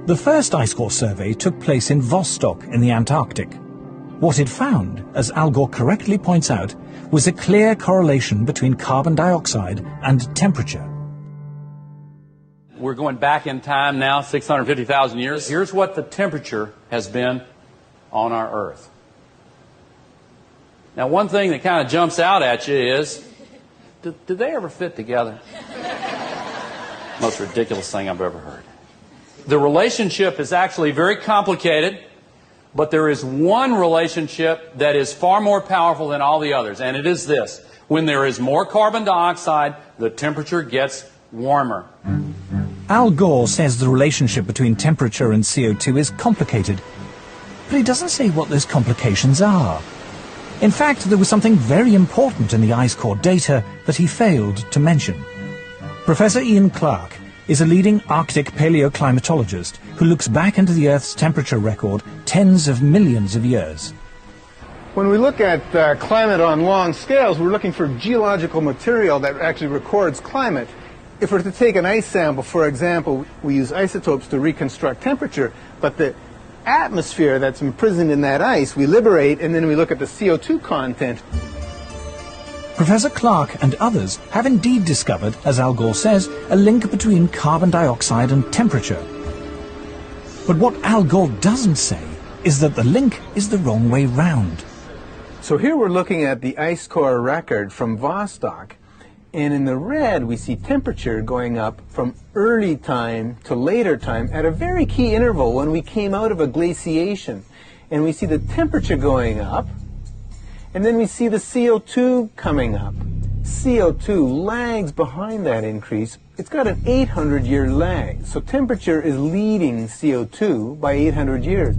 The first ice core survey took place in Vostok in the Antarctic. What it found, as Al Gore correctly points out, was a clear correlation between carbon dioxide and temperature. We're going back in time now, 650,000 years. Here's what the temperature has been on our Earth. Now, one thing that kind of jumps out at you is, did they ever fit together? Most ridiculous thing I've ever heard. The relationship is actually very complicated, but there is one relationship that is far more powerful than all the others, and it is this. When there is more carbon dioxide, the temperature gets warmer. Al Gore says the relationship between temperature and CO2 is complicated, but he doesn't say what those complications are. In fact, there was something very important in the ice core data that he failed to mention. Professor Ian Clark is a leading Arctic paleoclimatologist who looks back into the Earth's temperature record tens of millions of years. When we look at climate on long scales, we're looking for geological material that actually records climate. If we're to take an ice sample, for example, we use isotopes to reconstruct temperature, but the atmosphere that's imprisoned in that ice, we liberate, and then we look at the CO2 content. Professor Clark and others have indeed discovered, as Al Gore says, a link between carbon dioxide and temperature. But what Al Gore doesn't say is that the link is the wrong way round. So here we're looking at the ice core record from Vostok, and in the red we see temperature going up from early time to later time at a very key interval when we came out of a glaciation. And we see the temperature going up, and then we see the CO2 coming up. CO2 lags behind that increase. It's got an 800-year lag, so temperature is leading CO2 by 800 years.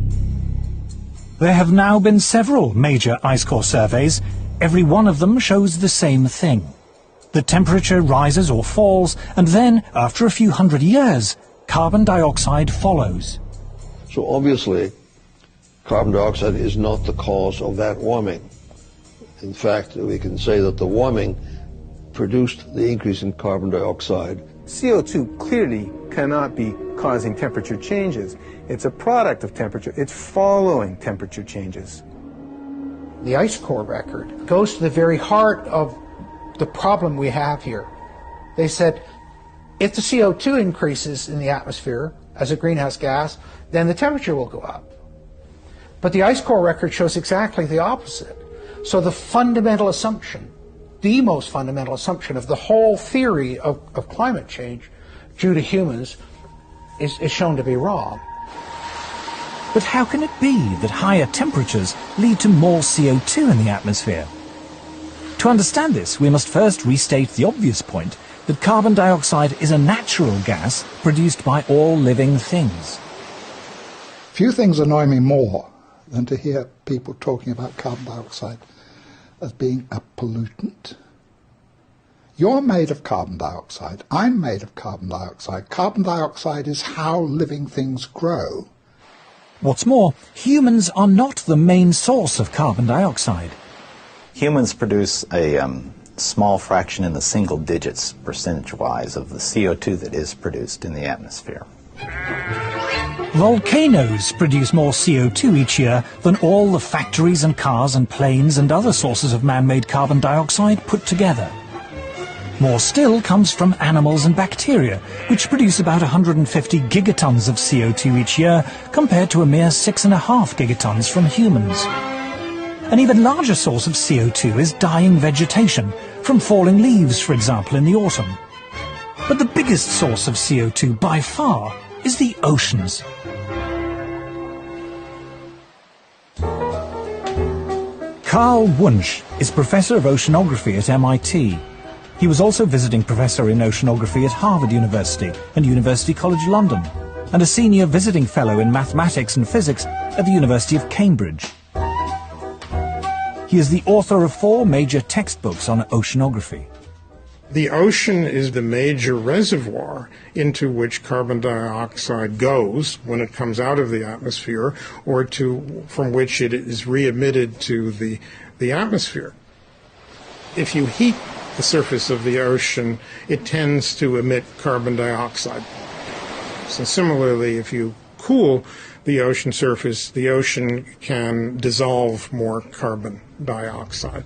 There have now been several major ice core surveys. Every one of them shows the same thing. The temperature rises or falls, and then, after a few hundred years, carbon dioxide follows. So obviously, carbon dioxide is not the cause of that warming. In fact, we can say that the warming produced the increase in carbon dioxide. CO2 clearly cannot be causing temperature changes. It's a product of temperature. It's following temperature changes. The ice core record goes to the very heart of the problem we have here. They said, if the CO2 increases in the atmosphere as a greenhouse gas, then the temperature will go up. But the ice core record shows exactly the opposite. So the fundamental assumption, the most fundamental assumption of the whole theory of climate change due to humans is shown to be wrong. But how can it be that higher temperatures lead to more CO2 in the atmosphere? To understand this, we must first restate the obvious point that carbon dioxide is a natural gas produced by all living things. Few things annoy me more than to hear people talking about carbon dioxide as being a pollutant. You're made of carbon dioxide. I'm made of carbon dioxide. Carbon dioxide is how living things grow. What's more, humans are not the main source of carbon dioxide. Humans produce a small fraction in the single digits percentage-wise of the CO2 that is produced in the atmosphere. Volcanoes produce more CO2 each year than all the factories and cars and planes and other sources of man-made carbon dioxide put together. More still comes from animals and bacteria, which produce about 150 gigatons of CO2 each year, compared to a mere 6.5 gigatons from humans. An even larger source of CO2 is dying vegetation, from falling leaves, for example, in the autumn. But the biggest source of CO2 by far is the oceans. Carl Wunsch is Professor of Oceanography at MIT. He was also visiting Professor in Oceanography at Harvard University and University College London, and a Senior Visiting Fellow in Mathematics and Physics at the University of Cambridge. He is the author of 4 major textbooks on oceanography. The ocean is the major reservoir into which carbon dioxide goes when it comes out of the atmosphere, or from which it is re-emitted to the atmosphere. If you heat the surface of the ocean, it tends to emit carbon dioxide. So similarly, if you cool the ocean surface, the ocean can dissolve more carbon dioxide.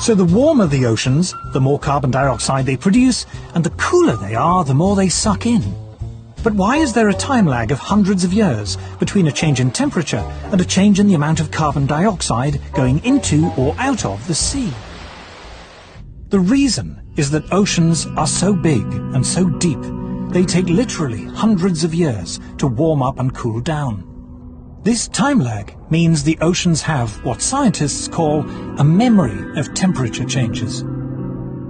So the warmer the oceans, the more carbon dioxide they produce, and the cooler they are, the more they suck in. But why is there a time lag of hundreds of years between a change in temperature and a change in the amount of carbon dioxide going into or out of the sea? The reason is that oceans are so big and so deep, they take literally hundreds of years to warm up and cool down. This time lag means the oceans have what scientists call a memory of temperature changes.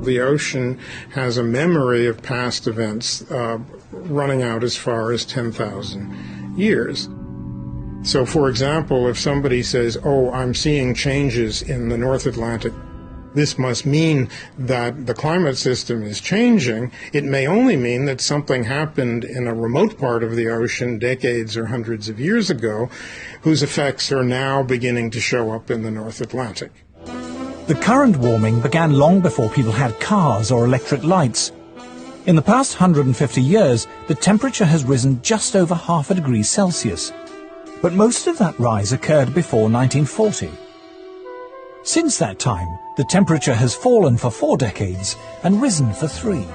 The ocean has a memory of past events running out as far as 10,000 years. So, for example, if somebody says, oh, I'm seeing changes in the North Atlantic, this must mean that the climate system is changing. It may only mean that something happened in a remote part of the ocean decades or hundreds of years ago, whose effects are now beginning to show up in the North Atlantic. The current warming began long before people had cars or electric lights. In the past 150 years, the temperature has risen just over half a degree Celsius. But most of that rise occurred before 1940. Since that time, the temperature has fallen for 4 decades and risen for 3.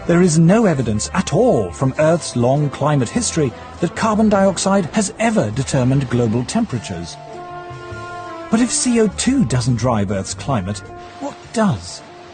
There is no evidence at all from Earth's long climate history that carbon dioxide has ever determined global temperatures. But if CO2 doesn't drive Earth's climate, what does?